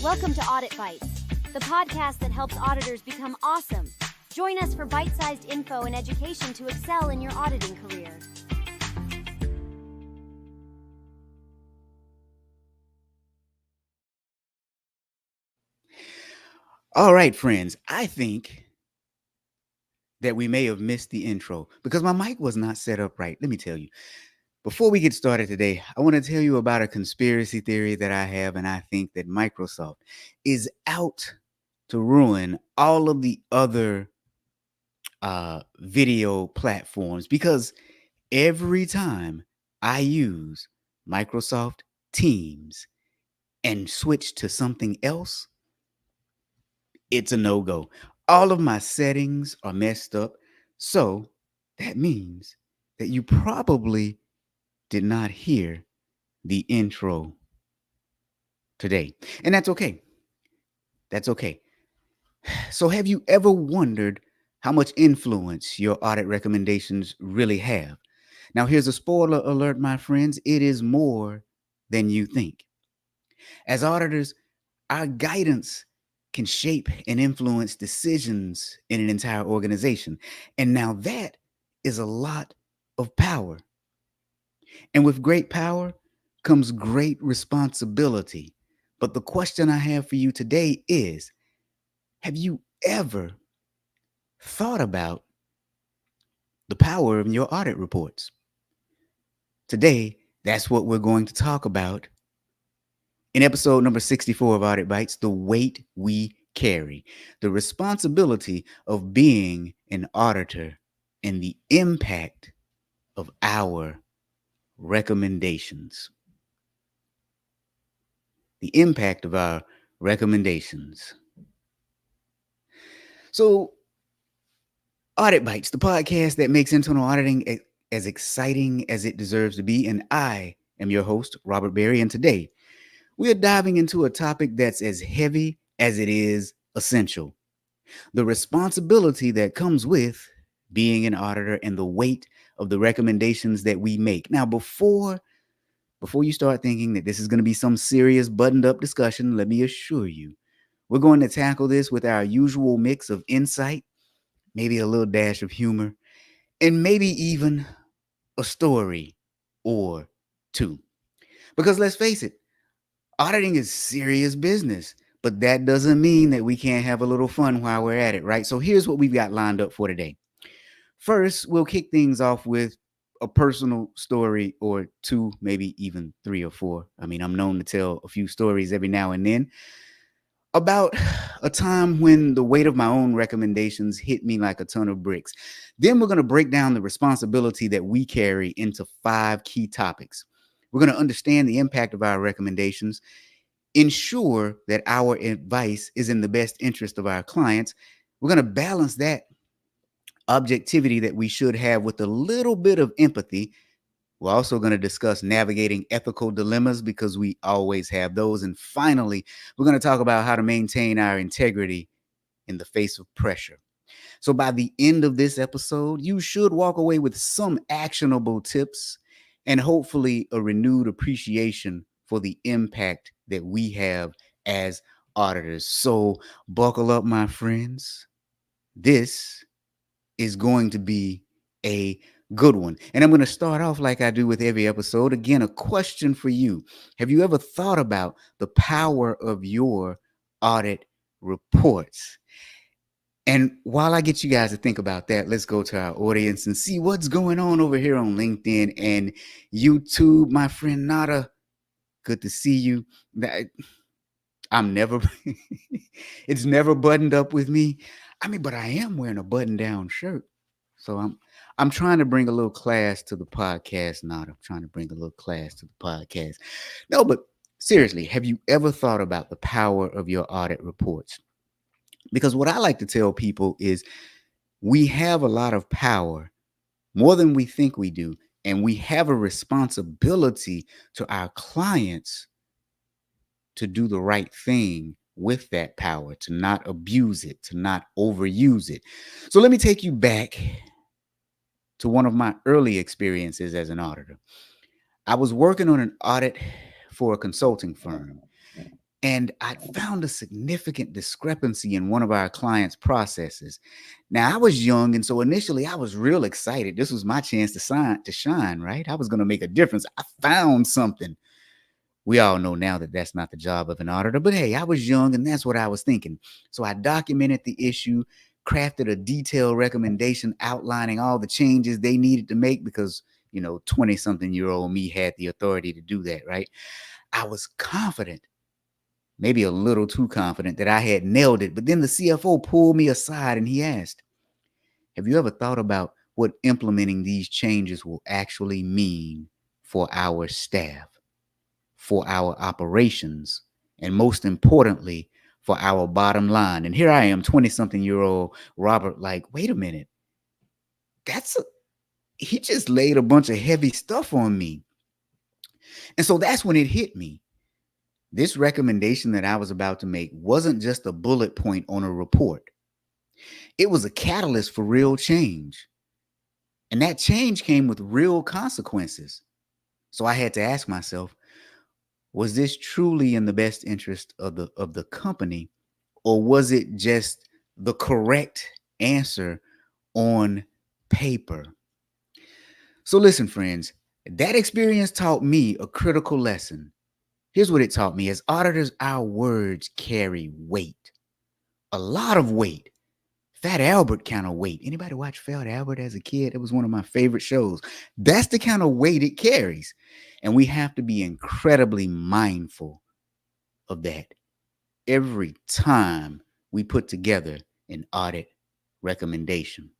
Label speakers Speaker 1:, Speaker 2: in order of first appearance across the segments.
Speaker 1: Welcome to Audit Bites, the podcast that helps auditors become awesome. Join us for bite-sized info and education to excel in your auditing career.
Speaker 2: All right, friends, I think that we may have missed the intro because my mic was not set up right. Let me tell you. Before we get started today, I want to tell you about a conspiracy theory that I have, and I think that Microsoft is out to ruin all of the other video platforms because every time I use Microsoft Teams and switch to something else, it's a no-go. All of my settings are messed up. So that means that you probably did not hear the intro today. And that's okay. That's okay. So have you ever wondered how much influence your audit recommendations really have? Now, here's a spoiler alert, my friends. It is more than you think. As auditors, our guidance can shape and influence decisions in an entire organization. And now that is a lot of power. And with great power comes great responsibility. But the question I have for you today is, have you ever thought about the power of your audit reports? Today, that's what we're going to talk about in episode number 64 of Audit Bites, the weight we carry, the responsibility of being an auditor, and the impact of our recommendations. The impact of our recommendations. So, Audit Bites, the podcast that makes internal auditing as exciting as it deserves to be. And I am your host, Robert Berry. And today, we are diving into a topic that's as heavy as it is essential. The responsibility that comes with being an auditor and the weight of the recommendations that we make. Now, before you start thinking that this is going to be some serious buttoned up discussion, let me assure you, we're going to tackle this with our usual mix of insight, maybe a little dash of humor, and maybe even a story or two. Because let's face it, auditing is serious business, but that doesn't mean that we can't have a little fun while we're at it, right? So here's what we've got lined up for today. First, we'll kick things off with a personal story or two, maybe even three or four. I mean, I'm known to tell a few stories every now and then about a time when the weight of my own recommendations hit me like a ton of bricks. Then we're going to break down the responsibility that we carry into 5 key topics. We're going to understand the impact of our recommendations, ensure that our advice is in the best interest of our clients. We're going to balance that objectivity that we should have with a little bit of empathy. We're also going to discuss navigating ethical dilemmas because we always have those. And finally, we're going to talk about how to maintain our integrity in the face of pressure. So by the end of this episode, you should walk away with some actionable tips and hopefully a renewed appreciation for the impact that we have as auditors. So buckle up, my friends. This is going to be a good one. And I'm going to start off like I do with every episode. Again, a question for you. Have you ever thought about the power of your audit reports? And while I get you guys to think about that, let's go to our audience and see what's going on over here on LinkedIn and YouTube. My friend Nada, good to see you. I'm never, it's never buttoned up with me. I mean, but I am wearing a button-down shirt. So I'm trying to bring a little class to the podcast, Nada. I'm trying to bring a little class to the podcast. No, but seriously, have you ever thought about the power of your audit reports? Because what I like to tell people is we have a lot of power, more than we think we do, and we have a responsibility to our clients to do the right thing with that power, to not abuse it, to not overuse it. So let me take you back to one of my early experiences as an auditor. I was working on an audit for a consulting firm. And I found a significant discrepancy in one of our clients' processes. Now, I was young, and so initially I was real excited. This was my chance to shine, right? I was going to make a difference. I found something. We all know now that that's not the job of an auditor, but hey, I was young and that's what I was thinking. So I documented the issue, crafted a detailed recommendation outlining all the changes they needed to make because, 20 something year old me had the authority to do that, right? I was confident, maybe a little too confident, that I had nailed it. But then the CFO pulled me aside and he asked, "Have you ever thought about what implementing these changes will actually mean for our staff, for our operations, and most importantly, for our bottom line?" And here I am, 20 something year old Robert, like, wait a minute, he just laid a bunch of heavy stuff on me. And so that's when it hit me. This recommendation that I was about to make wasn't just a bullet point on a report. It was a catalyst for real change. And that change came with real consequences. So I had to ask myself, was this truly in the best interest of the company, or was it just the correct answer on paper? So listen, friends, that experience taught me a critical lesson. Here's what it taught me. As auditors, our words carry weight, a lot of weight. Fat Albert kind of weight. Anybody watch Fat Albert as a kid? It was one of my favorite shows. That's the kind of weight it carries. And we have to be incredibly mindful of that every time we put together an audit recommendation.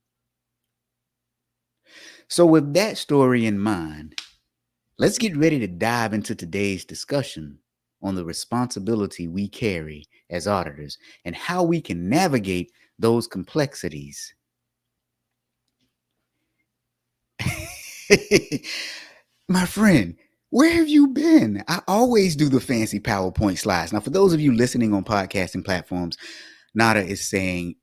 Speaker 2: So, with that story in mind, let's get ready to dive into today's discussion on the responsibility we carry as auditors and how we can navigate those complexities. My friend, where have you been? I always do the fancy PowerPoint slides. Now, for those of you listening on podcasting platforms, Nada is saying,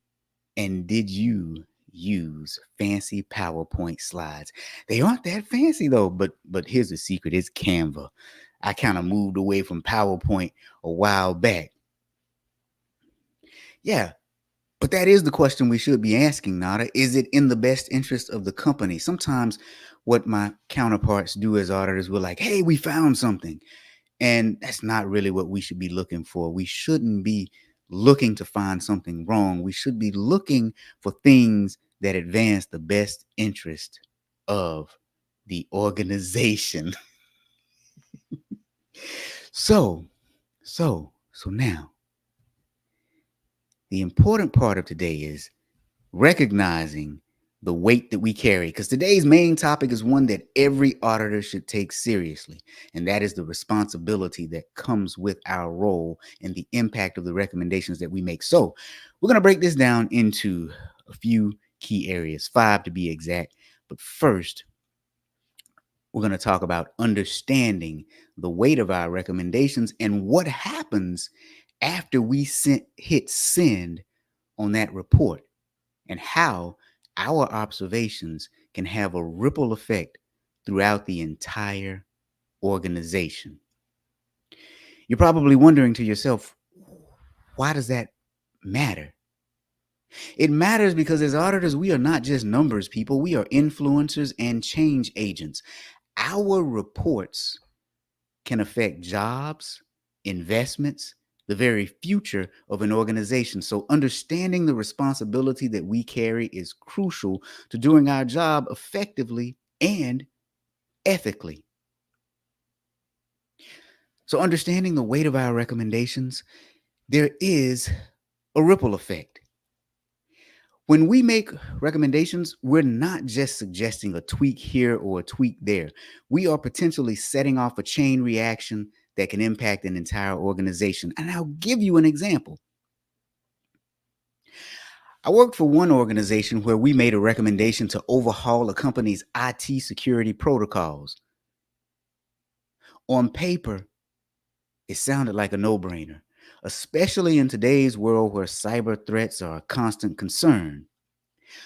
Speaker 2: and did you use fancy PowerPoint slides? They aren't that fancy though, but here's the secret, it's Canva. I kind of moved away from PowerPoint a while back. Yeah, but that is the question we should be asking, Nada. Is it in the best interest of the company? Sometimes what my counterparts do as auditors, we're like, hey, we found something. And that's not really what we should be looking for. We shouldn't be looking to find something wrong. We should be looking for things that advance the best interest of the organization. So now, the important part of today is recognizing the weight that we carry, because today's main topic is one that every auditor should take seriously, and that is the responsibility that comes with our role and the impact of the recommendations that we make. So we're going to break this down into a few key areas, 5 to be exact. But first, we're going to talk about understanding the weight of our recommendations and what happens after we hit send on that report, and how our observations can have a ripple effect throughout the entire organization. You're probably wondering to yourself, why does that matter? It matters because as auditors, we are not just numbers people, we are influencers and change agents. Our reports can affect jobs, investments, the very future of an organization. So understanding the responsibility that we carry is crucial to doing our job effectively and ethically. So understanding the weight of our recommendations, there is a ripple effect. When we make recommendations, we're not just suggesting a tweak here or a tweak there. We are potentially setting off a chain reaction that can impact an entire organization. And I'll give you an example. I worked for one organization where we made a recommendation to overhaul a company's IT security protocols. On paper, it sounded like a no-brainer, especially in today's world where cyber threats are a constant concern.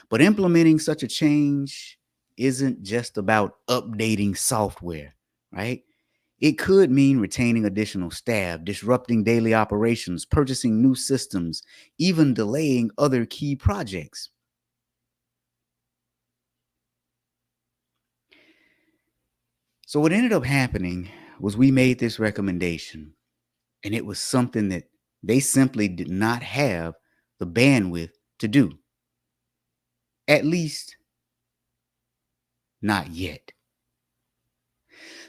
Speaker 2: But implementing such a change isn't just about updating software, right? It could mean retaining additional staff, disrupting daily operations, purchasing new systems, even delaying other key projects. So, what ended up happening was we made this recommendation, and it was something that they simply did not have the bandwidth to do. At least, not yet.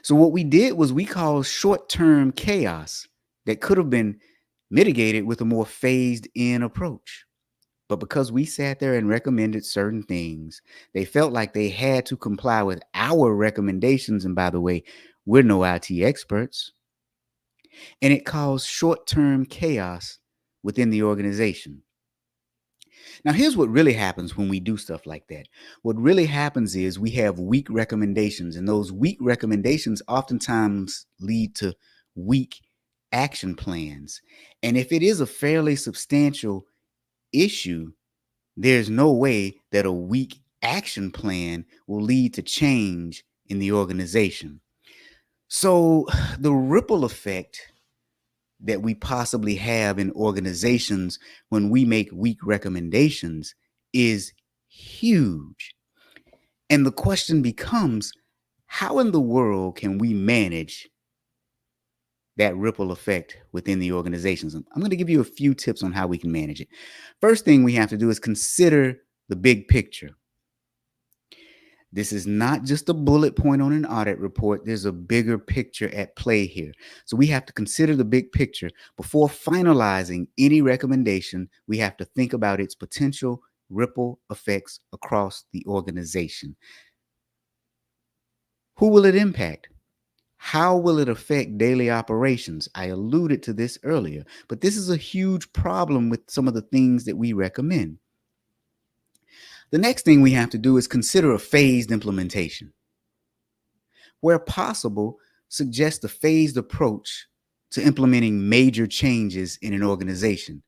Speaker 2: So, what we did was we caused short term chaos that could have been mitigated with a more phased in approach. But because we sat there and recommended certain things, they felt like they had to comply with our recommendations. And by the way, we're no IT experts. And it caused short term chaos within the organization. Now, here's what really happens when we do stuff like that. What really happens is we have weak recommendations, and those weak recommendations oftentimes lead to weak action plans. And if it is a fairly substantial issue, there's no way that a weak action plan will lead to change in the organization. So, the ripple effect that we possibly have in organizations when we make weak recommendations is huge. And the question becomes, how in the world can we manage that ripple effect within the organizations? I'm going to give you a few tips on how we can manage it. First thing we have to do is consider the big picture. This is not just a bullet point on an audit report. There's a bigger picture at play here. So we have to consider the big picture. Before finalizing any recommendation, we have to think about its potential ripple effects across the organization. Who will it impact? How will it affect daily operations? I alluded to this earlier, but this is a huge problem with some of the things that we recommend. The next thing we have to do is consider a phased implementation. Where possible, suggest a phased approach to implementing major changes in an organization.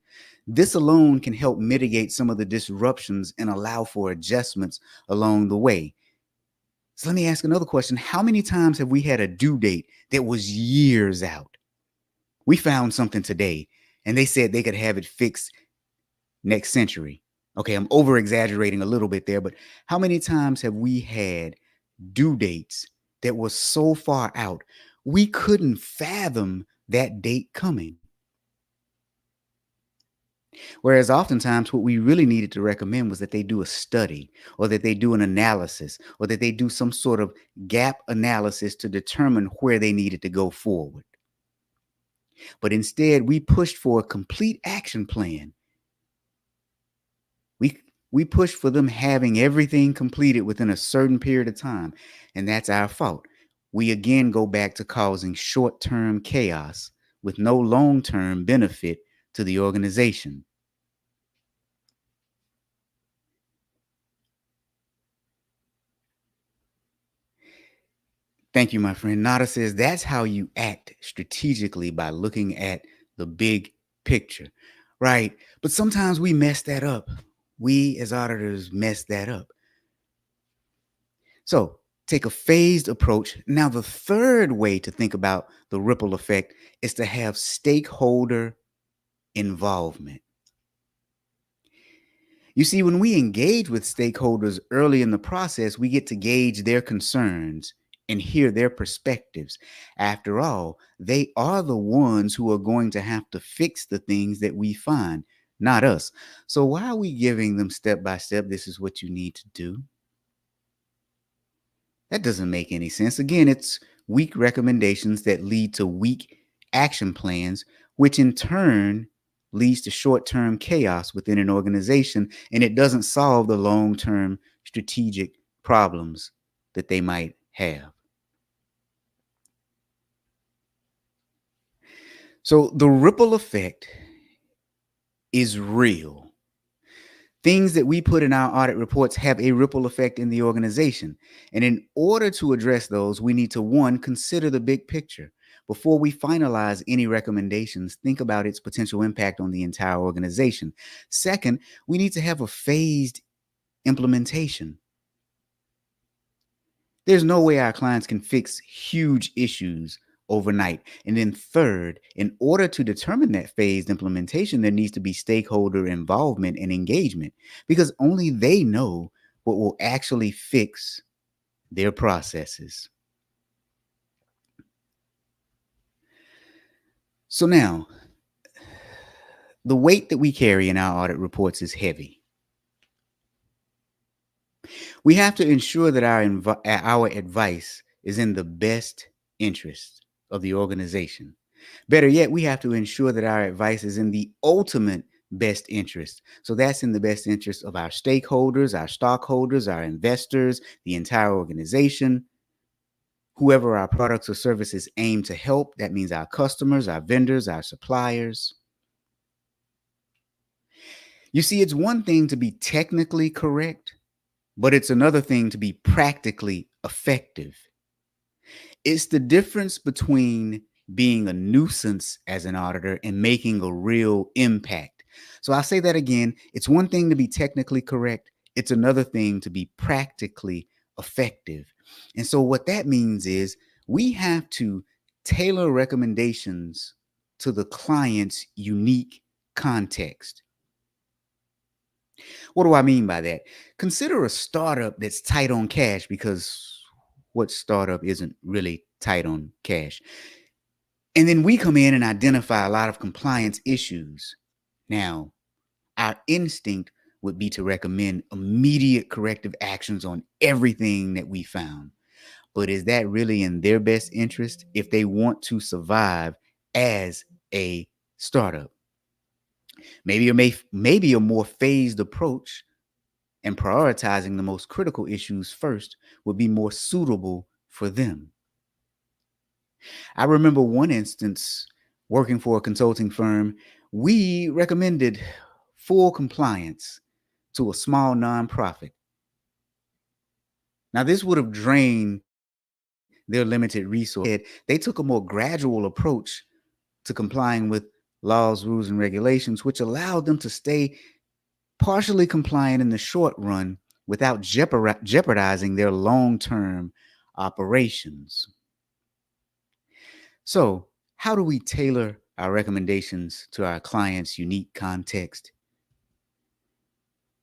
Speaker 2: This alone can help mitigate some of the disruptions and allow for adjustments along the way. So let me ask another question. How many times have we had a due date that was years out? We found something today and they said they could have it fixed next century. Okay, I'm over exaggerating a little bit there, but how many times have we had due dates that was so far out, we couldn't fathom that date coming? Whereas oftentimes what we really needed to recommend was that they do a study, or that they do an analysis, or that they do some sort of gap analysis to determine where they needed to go forward. But instead, we pushed for a complete action plan. We pushed for them having everything completed within a certain period of time, and that's our fault. We again go back to causing short-term chaos with no long-term benefit to the organization. Thank you, my friend. Nada says that's how you act strategically, by looking at the big picture, right? But sometimes we mess that up. We as auditors mess that up. So take a phased approach. Now, the third way to think about the ripple effect is to have stakeholder involvement. You see, when we engage with stakeholders early in the process, we get to gauge their concerns and hear their perspectives. After all, they are the ones who are going to have to fix the things that we find, not us. So why are we giving them step by step? This is what you need to do. That doesn't make any sense. Again, it's weak recommendations that lead to weak action plans, which in turn leads to short-term chaos within an organization, and it doesn't solve the long-term strategic problems that they might have. So the ripple effect is real. Things that we put in our audit reports have a ripple effect in the organization. And in order to address those, we need to, one, consider the big picture. Before we finalize any recommendations, think about its potential impact on the entire organization. Second, we need to have a phased implementation. There's no way our clients can fix huge issues overnight. And then third, in order to determine that phased implementation, there needs to be stakeholder involvement and engagement because only they know what will actually fix their processes. So now, the weight that we carry in our audit reports is heavy. We have to ensure that our advice is in the best interest of the organization. Better yet, we have to ensure that our advice is in the ultimate best interest. So that's in the best interest of our stakeholders, our stockholders, our investors, the entire organization, whoever our products or services aim to help. That means our customers, our vendors, our suppliers. You see, it's one thing to be technically correct, but it's another thing to be practically effective. It's the difference between being a nuisance as an auditor and making a real impact. So I'll say that again. It's one thing to be technically correct. It's another thing to be practically effective. And so what that means is we have to tailor recommendations to the client's unique context. What do I mean by that? Consider a startup that's tight on cash, because what startup isn't really tight on cash? And then we come in and identify a lot of compliance issues. Now, our instinct would be to recommend immediate corrective actions on everything that we found. But is that really in their best interest if they want to survive as a startup? Maybe a more phased approach and prioritizing the most critical issues first would be more suitable for them. I remember one instance working for a consulting firm. We recommended full compliance to a small nonprofit. Now, this would have drained their limited resources. They took a more gradual approach to complying with laws, rules, and regulations, which allowed them to stay partially compliant in the short run without jeopardizing their long-term operations. So, how do we tailor our recommendations to our client's unique context?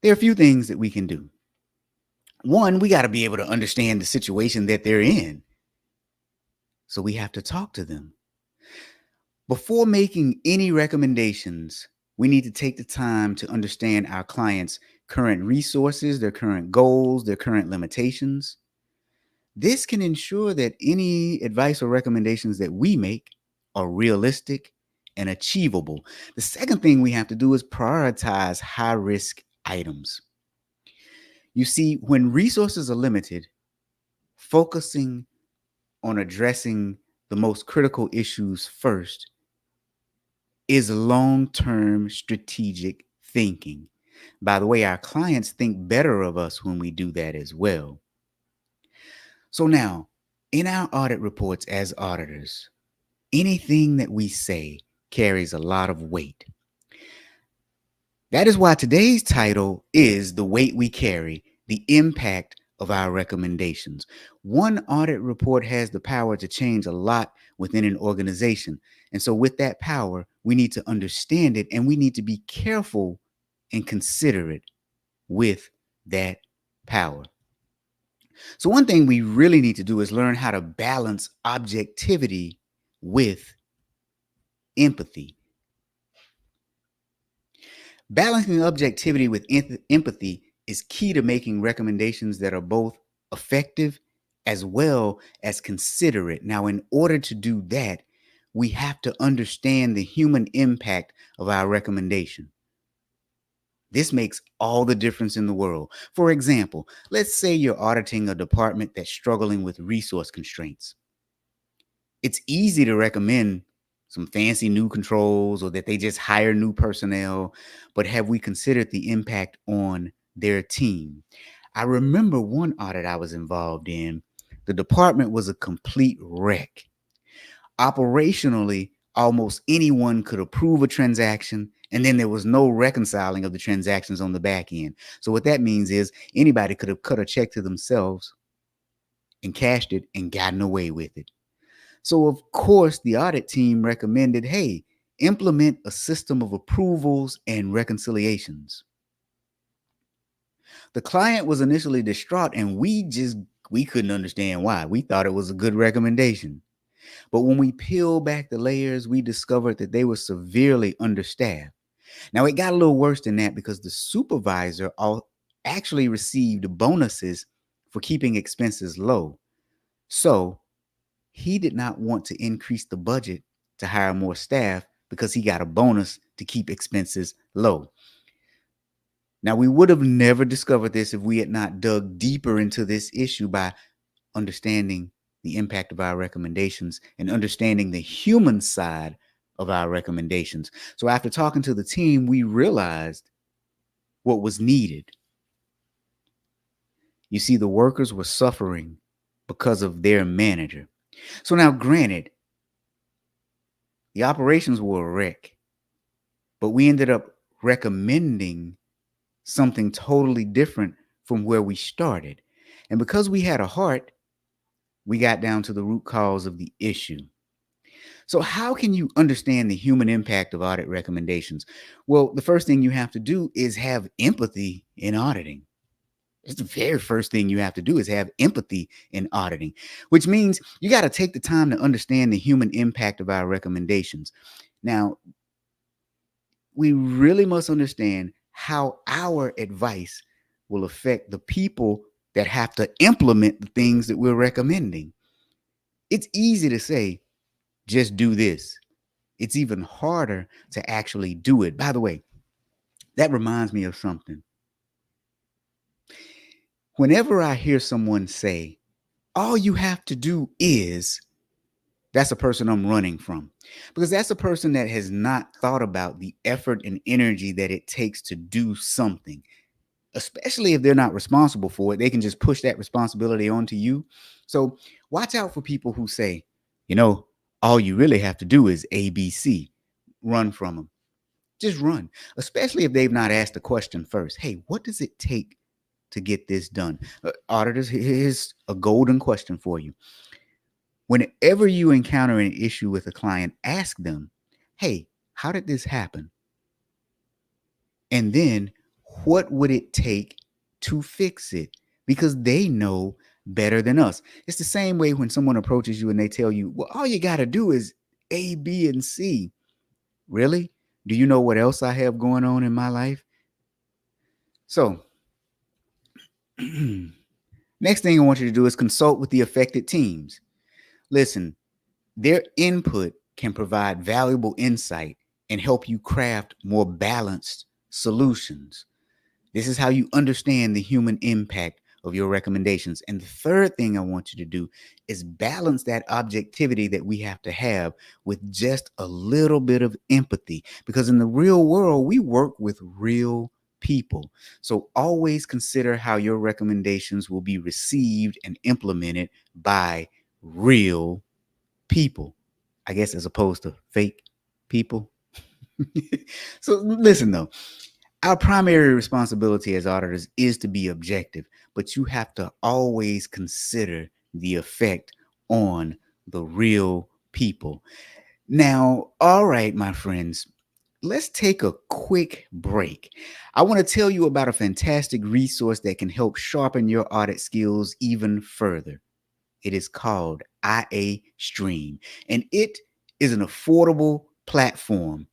Speaker 2: There are a few things that we can do. One, we got to be able to understand the situation that they're in. So we have to talk to them. Before making any recommendations, we need to take the time to understand our client's current resources, their current goals, their current limitations. This can ensure that any advice or recommendations that we make are realistic and achievable. The second thing we have to do is prioritize high-risk items. You see, when resources are limited, focusing on addressing the most critical issues first is long-term strategic thinking. By the way, our clients think better of us when we do that as well. So now, in our audit reports as auditors, anything that we say carries a lot of weight. That is why today's title is The Weight We Carry, the Impact of Our Recommendations. One audit report has the power to change a lot within an organization. And so with that power, we need to understand it, and we need to be careful and considerate with that power. So one thing we really need to do is learn how to balance objectivity with empathy. Balancing objectivity with empathy is key to making recommendations that are both effective as well as considerate. Now, in order to do that, we have to understand the human impact of our recommendation. This makes all the difference in the world. For example, let's say you're auditing a department that's struggling with resource constraints. It's easy to recommend some fancy new controls or that they just hire new personnel, but have we considered the impact on their team? I remember one audit I was involved in. The department was a complete wreck. Operationally, almost anyone could approve a transaction, and then there was no reconciling of the transactions on the back end. So what that means is anybody could have cut a check to themselves and cashed it and gotten away with it. So, of course, the audit team recommended, hey, implement a system of approvals and reconciliations. The client was initially distraught and we couldn't understand why. We thought it was a good recommendation. But when we peeled back the layers, we discovered that they were severely understaffed. Now, it got a little worse than that because the supervisor actually received bonuses for keeping expenses low. So he did not want to increase the budget to hire more staff because he got a bonus to keep expenses low. Now, we would have never discovered this if we had not dug deeper into this issue by understanding the impact of our recommendations and understanding the human side of our recommendations. So, after talking to the team, we realized what was needed. You see, the workers were suffering because of their manager. So, now, granted, the operations were a wreck, but we ended up recommending something totally different from where we started. And because we had a heart, we got down to the root cause of the issue. So, how can you understand the human impact of audit recommendations? Well, the first thing you have to do is have empathy in auditing. It's the very first thing you have to do is have empathy in auditing, which means you got to take the time to understand the human impact of our recommendations. Now, we really must understand how our advice will affect the people that have to implement the things that we're recommending. It's easy to say, just do this. It's even harder to actually do it. By the way, that reminds me of something. Whenever I hear someone say, all you have to do is, that's a person I'm running from, because that's a person that has not thought about the effort and energy that it takes to do something, especially if they're not responsible for it. They can just push that responsibility onto you. So watch out for people who say, you know, all you really have to do is ABC. Run from them. Just run, especially if they've not asked the question first. Hey, what does it take to get this done? Auditors, here's a golden question for you. Whenever you encounter an issue with a client, ask them, hey, how did this happen? And then what would it take to fix it? Because they know better than us. It's the same way when someone approaches you and they tell you, well, all you got to do is A, B, and C. Really? Do you know what else I have going on in my life? So, next thing I want you to do is consult with the affected teams. Listen, their input can provide valuable insight and help you craft more balanced solutions. This is how you understand the human impact of your recommendations. And the third thing I want you to do is balance that objectivity that we have to have with just a little bit of empathy. Because in the real world, we work with real people. So always consider how your recommendations will be received and implemented by real people, I guess, as opposed to fake people. So listen, though, our primary responsibility as auditors is to be objective, but you have to always consider the effect on the real people. Now, all right, my friends, let's take a quick break. I want to tell you about a fantastic resource that can help sharpen your audit skills even further. It is called IA Stream, and it is an affordable platform.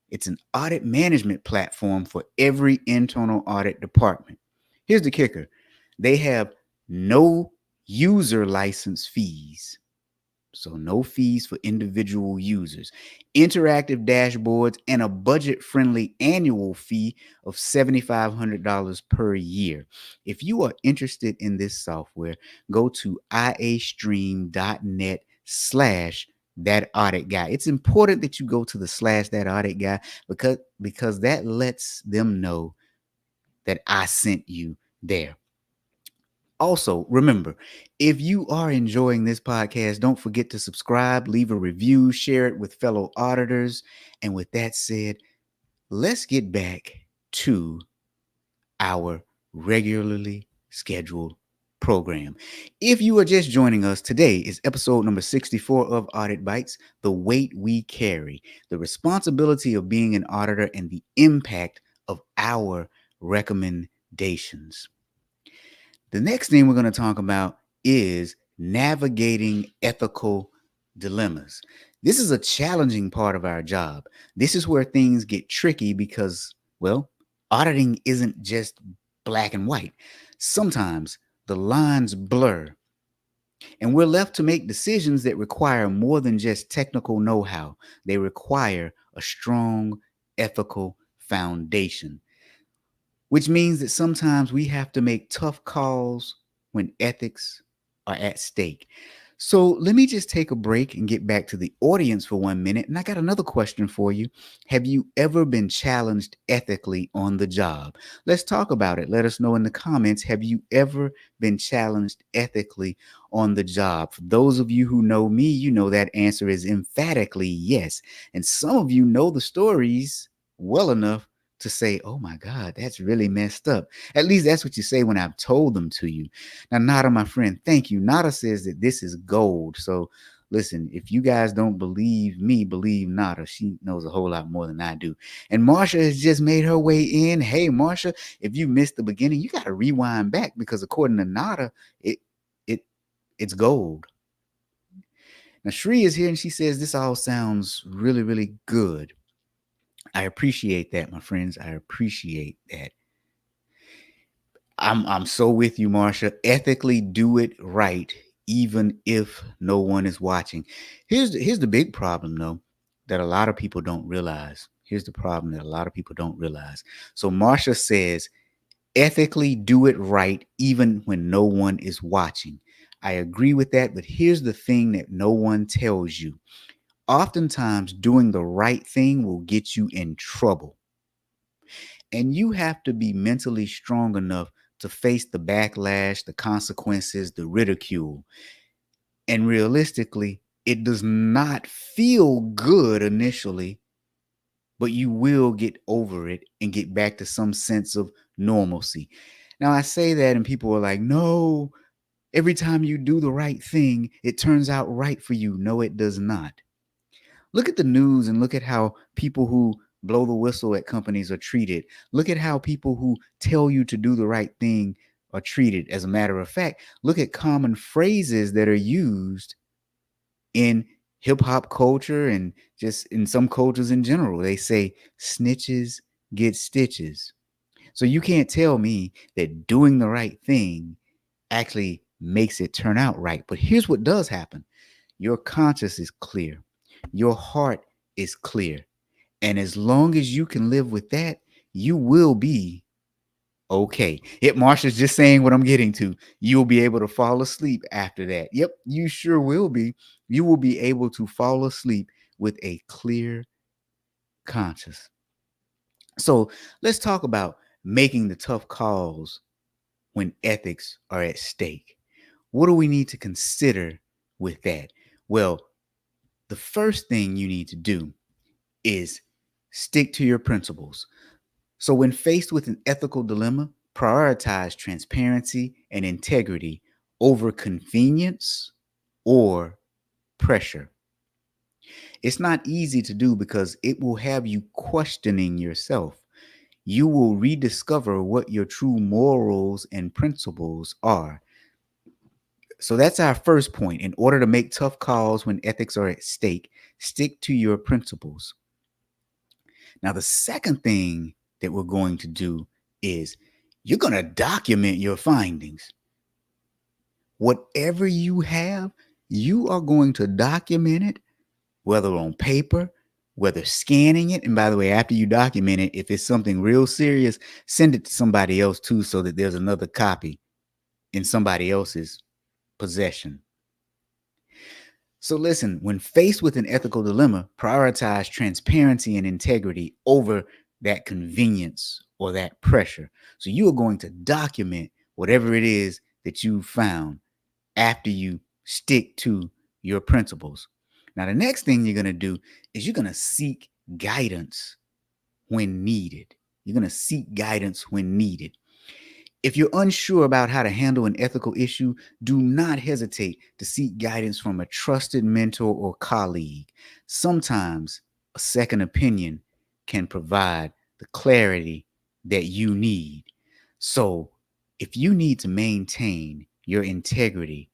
Speaker 2: It's an audit management platform for every internal audit department. Here's the kicker. They have no user license fees. So no fees for individual users, interactive dashboards, and a budget-friendly annual fee of $7,500 per year. If you are interested in this software, go to iastream.net slash that audit guy. It's important that you go to the slash that audit guy because that lets them know that I sent you there. Also, remember, if you are enjoying this podcast, don't forget to subscribe, leave a review, share it with fellow auditors. And with that said, let's get back to our regularly scheduled program. If you are just joining us, today is episode number 64 of Audit Bites, The Weight We Carry, the responsibility of being an auditor and the impact of our recommendations. The next thing we're going to talk about is navigating ethical dilemmas. This is a challenging part of our job. This is where things get tricky because, well, auditing isn't just black and white. Sometimes the lines blur, and we're left to make decisions that require more than just technical know how. They require a strong ethical foundation, which means that sometimes we have to make tough calls when ethics are at stake. So let me just take a break and get back to the audience for 1 minute. And I got another question for you. Have you ever been challenged ethically on the job? Let's talk about it. Let us know in the comments. Have you ever been challenged ethically on the job? For those of you who know me, you know that answer is emphatically yes. And some of you know the stories well enough to say, oh my God, that's really messed up. At least that's what you say when I've told them to you. Now, Nada, my friend, thank you. Nada says that this is gold. So listen, if you guys don't believe me, believe Nada. She knows a whole lot more than I do. And Marsha has just made her way in. Hey, Marsha, if you missed the beginning, you got to rewind back because according to Nada, it it's gold. Now, Shri is here and she says this all sounds really, really good. I appreciate that, my friends. I appreciate that. I'm so with you, Marsha. Ethically do it right, even if no one is watching. Here's the big problem, though, that a lot of people don't realize. Here's the problem that a lot of people don't realize. So Marsha says, ethically do it right, even when no one is watching. I agree with that, but here's the thing that no one tells you. Oftentimes, doing the right thing will get you in trouble. And you have to be mentally strong enough to face the backlash, the consequences, the ridicule. And realistically, it does not feel good initially, but you will get over it and get back to some sense of normalcy. Now, I say that, and people are like, no, every time you do the right thing, it turns out right for you. No, it does not. Look at the news and look at how people who blow the whistle at companies are treated. Look at how people who tell you to do the right thing are treated. As a matter of fact, look at common phrases that are used in hip hop culture and just in some cultures in general. They say snitches get stitches. So you can't tell me that doing the right thing actually makes it turn out right. But here's what does happen. Your conscience is clear. Your heart is clear. And as long as you can live with that, you will be okay. Yep, Marsha's just saying what I'm getting to. You'll be able to fall asleep after that. Yep, you sure will be. You will be able to fall asleep with a clear conscience. So let's talk about making the tough calls when ethics are at stake. What do we need to consider with that? Well, the first thing you need to do is stick to your principles. So, when faced with an ethical dilemma, prioritize transparency and integrity over convenience or pressure. It's not easy to do because it will have you questioning yourself. You will rediscover what your true morals and principles are. So that's our first point. In order to make tough calls when ethics are at stake, stick to your principles. Now, the second thing that we're going to do is you're going to document your findings. Whatever you have, you are going to document it, whether on paper, whether scanning it. And by the way, after you document it, if it's something real serious, send it to somebody else too, so that there's another copy in somebody else's possession. So listen, when faced with an ethical dilemma, prioritize transparency and integrity over that convenience or that pressure. So you are going to document whatever it is that you found after you stick to your principles. Now, the next thing you're going to do is you're going to seek guidance when needed. You're going to seek guidance when needed. If you're unsure about how to handle an ethical issue, do not hesitate to seek guidance from a trusted mentor or colleague. Sometimes a second opinion can provide the clarity that you need. So, if you need to maintain your integrity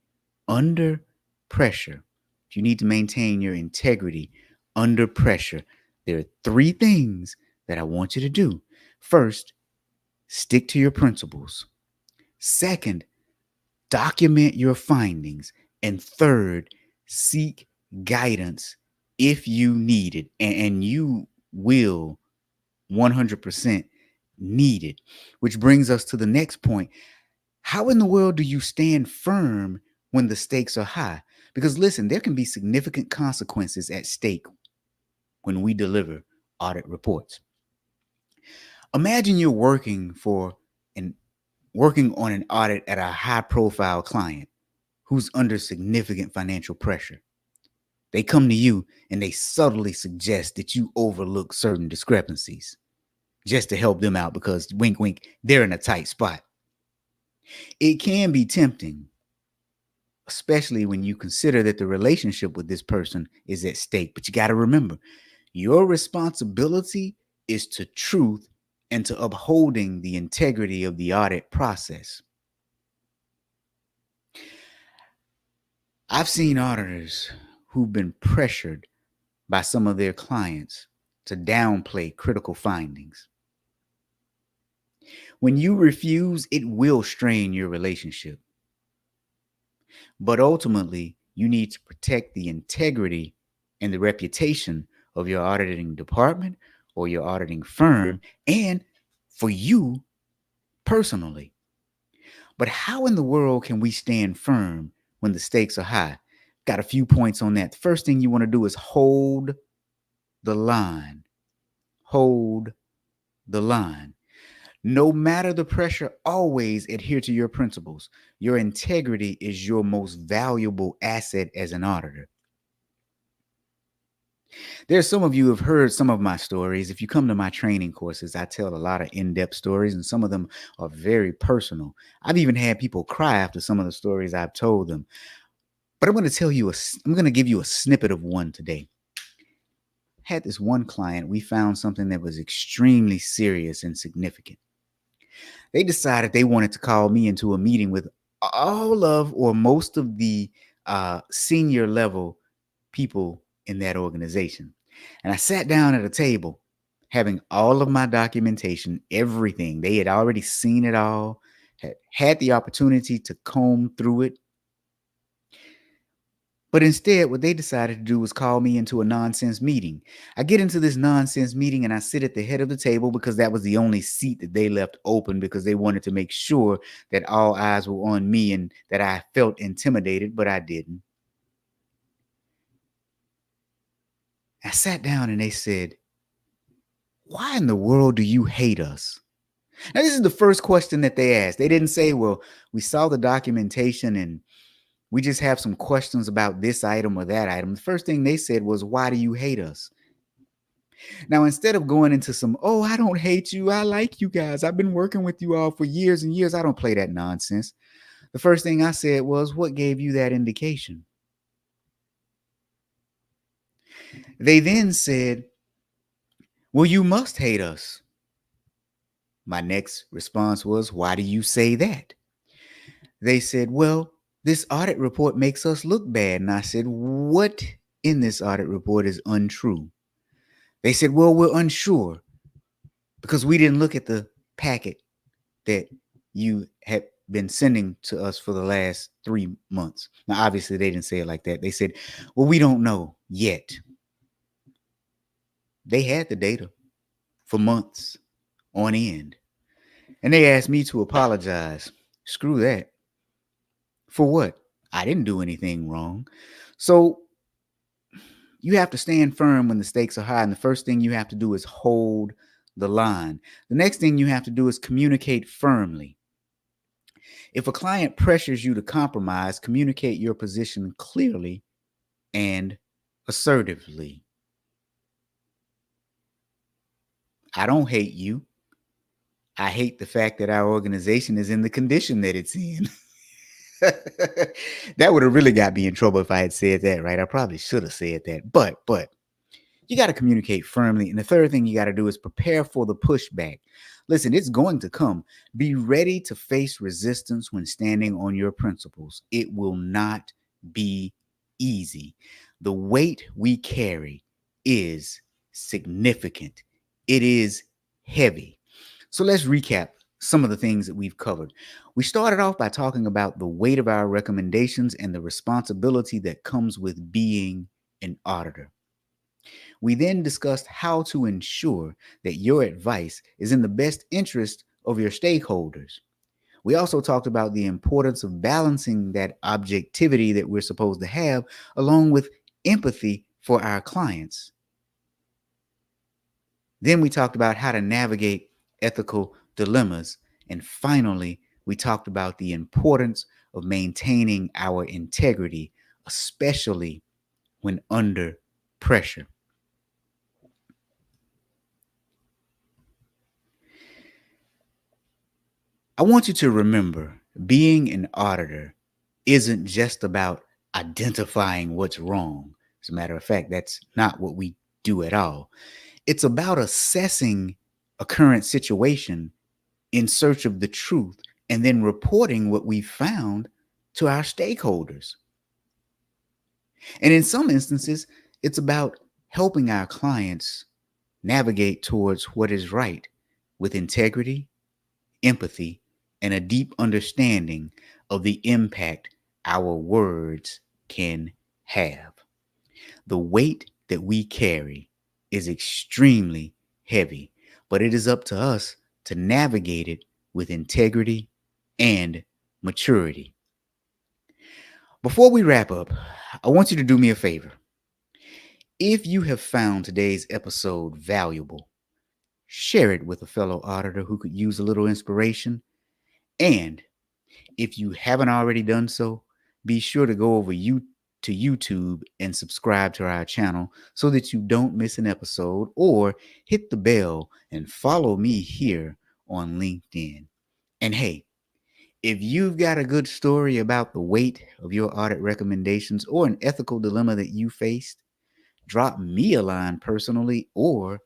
Speaker 2: under pressure, if you need to maintain your integrity under pressure, there are three things that I want you to do. First, stick to your principles. Second, document your findings. And third, seek guidance if you need it. And you will 100% need it. Which brings us to the next point. How in the world do you stand firm when the stakes are high? Because listen, there can be significant consequences at stake when we deliver audit reports. Imagine you're working on an audit at a high-profile client who's under significant financial pressure. They come to you and they subtly suggest that you overlook certain discrepancies just to help them out because, wink, wink, they're in a tight spot. It can be tempting, especially when you consider that the relationship with this person is at stake. But you got to remember, your responsibility is to truth and to upholding the integrity of the audit process. I've seen auditors who've been pressured by some of their clients to downplay critical findings. When you refuse, it will strain your relationship. But ultimately, you need to protect the integrity and the reputation of your auditing department or your auditing firm and for you personally. But how in the world can we stand firm when the stakes are high? Got a few points on that. The first thing you want to do is hold the line. Hold the line. No matter the pressure, always adhere to your principles. Your integrity is your most valuable asset as an auditor. There's some of you who have heard some of my stories. If you come to my training courses, I tell a lot of in-depth stories, and some of them are very personal. I've even had people cry after some of the stories I've told them. But I'm going to give you a snippet of one today. I had this one client, we found something that was extremely serious and significant. They decided they wanted to call me into a meeting with all of or most of the senior level people in that organization. And I sat down at a table having all of my documentation, everything. They had already seen it all, had the opportunity to comb through it. But instead, what they decided to do was call me into a nonsense meeting. I get into this nonsense meeting and I sit at the head of the table because that was the only seat that they left open because they wanted to make sure that all eyes were on me and that I felt intimidated, but I didn't. I sat down and they said, "Why in the world do you hate us?" Now, this is the first question that they asked. They didn't say, "Well, we saw the documentation and we just have some questions about this item or that item." The first thing they said was, "Why do you hate us?" Now, instead of going into some, "Oh, I don't hate you. I like you guys. I've been working with you all for years and years. I don't play that nonsense." The first thing I said was, "What gave you that indication?" They then said, "Well, you must hate us." My next response was, "Why do you say that?" They said, "Well, this audit report makes us look bad." And I said, "What in this audit report is untrue?" They said, "Well, we're unsure because we didn't look at the packet that you have been sending to us for the last 3 months." Now, obviously, they didn't say it like that. They said, "Well, we don't know yet." They had the data for months on end. And they asked me to apologize. Screw that. For what? I didn't do anything wrong. So you have to stand firm when the stakes are high. And the first thing you have to do is hold the line. The next thing you have to do is communicate firmly. If a client pressures you to compromise, communicate your position clearly and assertively. "I don't hate you. I hate the fact that our organization is in the condition that it's in. That would have really got me in trouble if I had said that, right? I probably should have said that. But you got to communicate firmly. And the third thing you got to do is prepare for the pushback. Listen, it's going to come. Be ready to face resistance when standing on your principles. It will not be easy. The weight we carry is significant. It is heavy. So let's recap some of the things that we've covered. We started off by talking about the weight of our recommendations and the responsibility that comes with being an auditor. We then discussed how to ensure that your advice is in the best interest of your stakeholders. We also talked about the importance of balancing that objectivity that we're supposed to have along with empathy for our clients. Then we talked about how to navigate ethical dilemmas. And finally, we talked about the importance of maintaining our integrity, especially when under pressure. I want you to remember, being an auditor isn't just about identifying what's wrong. As a matter of fact, that's not what we do at all. It's about assessing a current situation in search of the truth and then reporting what we found to our stakeholders. And in some instances, it's about helping our clients navigate towards what is right with integrity, empathy, and a deep understanding of the impact our words can have. The weight that we carry is extremely heavy, but it is up to us to navigate it with integrity and maturity. Before we wrap up, I want you to do me a favor. If you have found today's episode valuable, share it with a fellow auditor who could use a little inspiration. And if you haven't already done so, be sure to go over to YouTube and subscribe to our channel so that you don't miss an episode, or hit the bell and follow me here on LinkedIn. And hey, if you've got a good story about the weight of your audit recommendations or an ethical dilemma that you faced, drop me a line personally or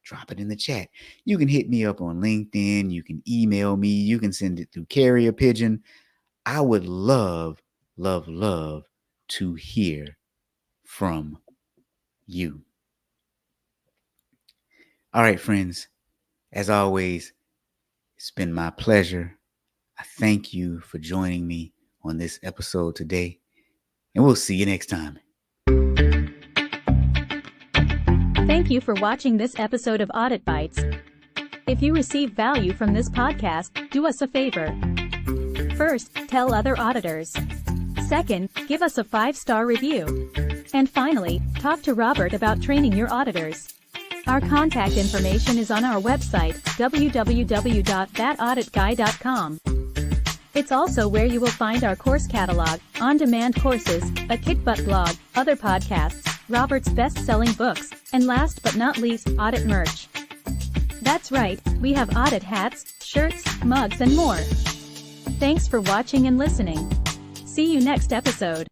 Speaker 2: drop it in the chat. You can hit me up on LinkedIn. You can email me. You can send it through carrier pigeon. I would love to hear from you. All right, friends. As always, it's been my pleasure. I thank you for joining me on this episode today, and we'll see you next time.
Speaker 3: Thank you for watching this episode of Audit Bites. If you receive value from this podcast, do us a favor. First, tell other auditors. Second, give us a 5-star review. And finally, talk to Robert about training your auditors. Our contact information is on our website, www.thatauditguy.com. It's also where you will find our course catalog, on-demand courses, a kick butt blog, other podcasts, Robert's best-selling books, and last but not least, audit merch. That's right, we have audit hats, shirts, mugs, and more. Thanks for watching and listening. See you next episode.